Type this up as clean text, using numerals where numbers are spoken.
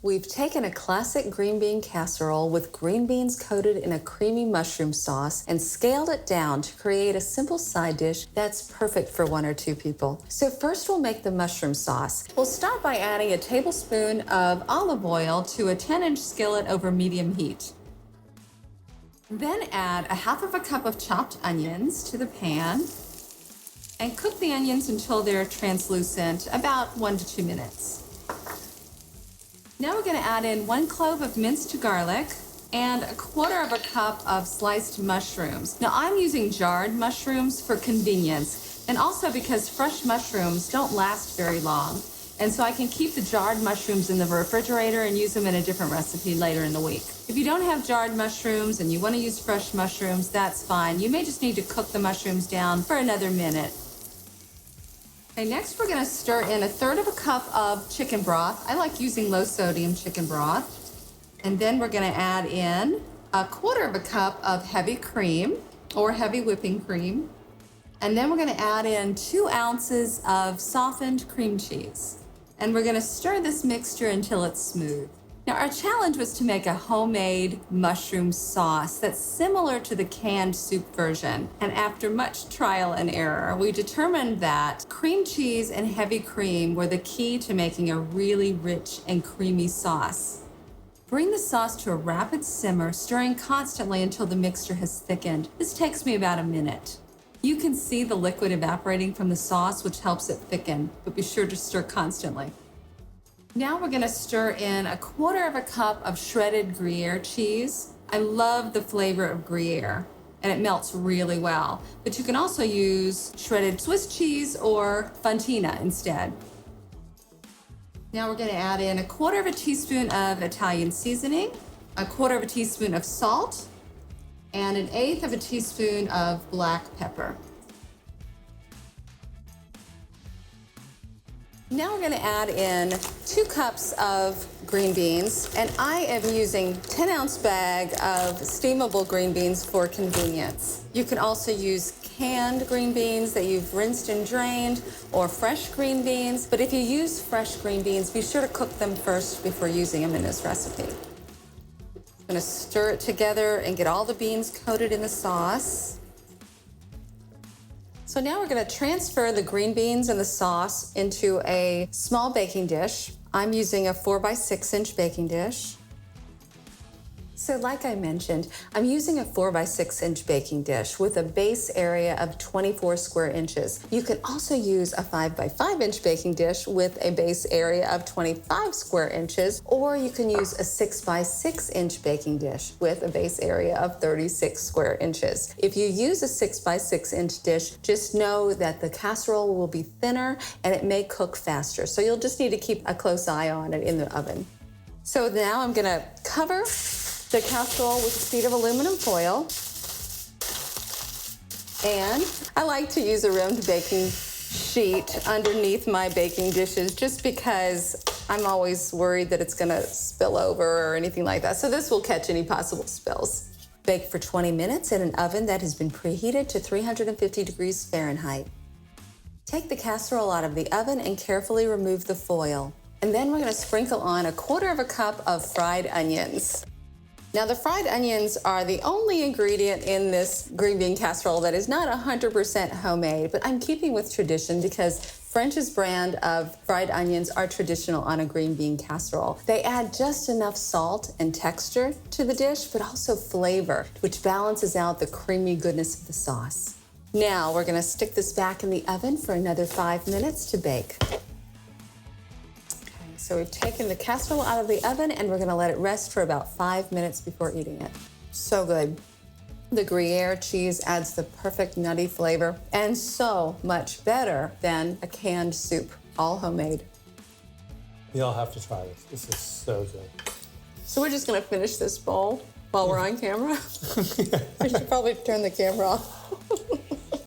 We've taken a classic green bean casserole with green beans coated in a creamy mushroom sauce and scaled it down to create a simple side dish that's perfect for 1 or 2 people. So first we'll make the mushroom sauce. We'll start by adding a tablespoon of olive oil to a 10-inch skillet over medium heat. Then add a half of a cup of chopped onions to the pan and cook the onions until they're translucent, about 1 to 2 minutes. Now we're going to add in 1 clove of minced garlic and 1/4 cup of sliced mushrooms. Now I'm using jarred mushrooms for convenience and also because fresh mushrooms don't last very long. And so I can keep the jarred mushrooms in the refrigerator and use them in a different recipe later in the week. If you don't have jarred mushrooms and you want to use fresh mushrooms, that's fine. You may just need to cook the mushrooms down for another minute. Okay, next we're going to stir in 1/3 cup of chicken broth. I like using low sodium chicken broth. And then we're going to add in 1/4 cup of heavy cream or heavy whipping cream. And then we're going to add in 2 ounces of softened cream cheese. And we're going to stir this mixture until it's smooth. Now our challenge was to make a homemade mushroom sauce that's similar to the canned soup version. And after much trial and error, we determined that cream cheese and heavy cream were the key to making a really rich and creamy sauce. Bring the sauce to a rapid simmer, stirring constantly until the mixture has thickened. This takes me about a minute. You can see the liquid evaporating from the sauce, which helps it thicken, but be sure to stir constantly. Now we're going to stir in 1/4 cup of shredded Gruyère cheese. I love the flavor of Gruyère, and it melts really well. But you can also use shredded Swiss cheese or Fontina instead. Now we're going to add in 1/4 teaspoon of Italian seasoning, 1/4 teaspoon of salt, and 1/8 teaspoon of black pepper. Now we're going to add in 2 cups of green beans, and I am using 10-ounce bag of steamable green beans for convenience. You can also use canned green beans that you've rinsed and drained, or fresh green beans, but if you use fresh green beans, be sure to cook them first before using them in this recipe. I'm going to stir it together and get all the beans coated in the sauce. So now we're going to transfer the green beans and the sauce into a small baking dish. I'm using a 4x6-inch baking dish. So like I mentioned, I'm using a 4x6-inch baking dish with a base area of 24 square inches. You can also use a 5x5-inch baking dish with a base area of 25 square inches, or you can use a 6x6-inch baking dish with a base area of 36 square inches. If you use a 6x6-inch dish, just know that the casserole will be thinner and it may cook faster. So you'll just need to keep a close eye on it in the oven. So now I'm gonna cover the casserole with a sheet of aluminum foil. And I like to use a rimmed baking sheet underneath my baking dishes just because I'm always worried that it's gonna spill over or anything like that. So this will catch any possible spills. Bake for 20 minutes in an oven that has been preheated to 350 degrees Fahrenheit. Take the casserole out of the oven and carefully remove the foil. And then we're gonna sprinkle on 1/4 cup of fried onions. Now the fried onions are the only ingredient in this green bean casserole that is not 100% homemade, but I'm keeping with tradition because French's brand of fried onions are traditional on a green bean casserole. They add just enough salt and texture to the dish, but also flavor, which balances out the creamy goodness of the sauce. Now we're gonna stick this back in the oven for another 5 minutes to bake. So we've taken the casserole out of the oven and we're gonna let it rest for about 5 minutes before eating it. So good. The Gruyère cheese adds the perfect nutty flavor and so much better than a canned soup, all homemade. You'll have to try this. This is so good. So we're just gonna finish this bowl while we're on camera? We should probably turn the camera off.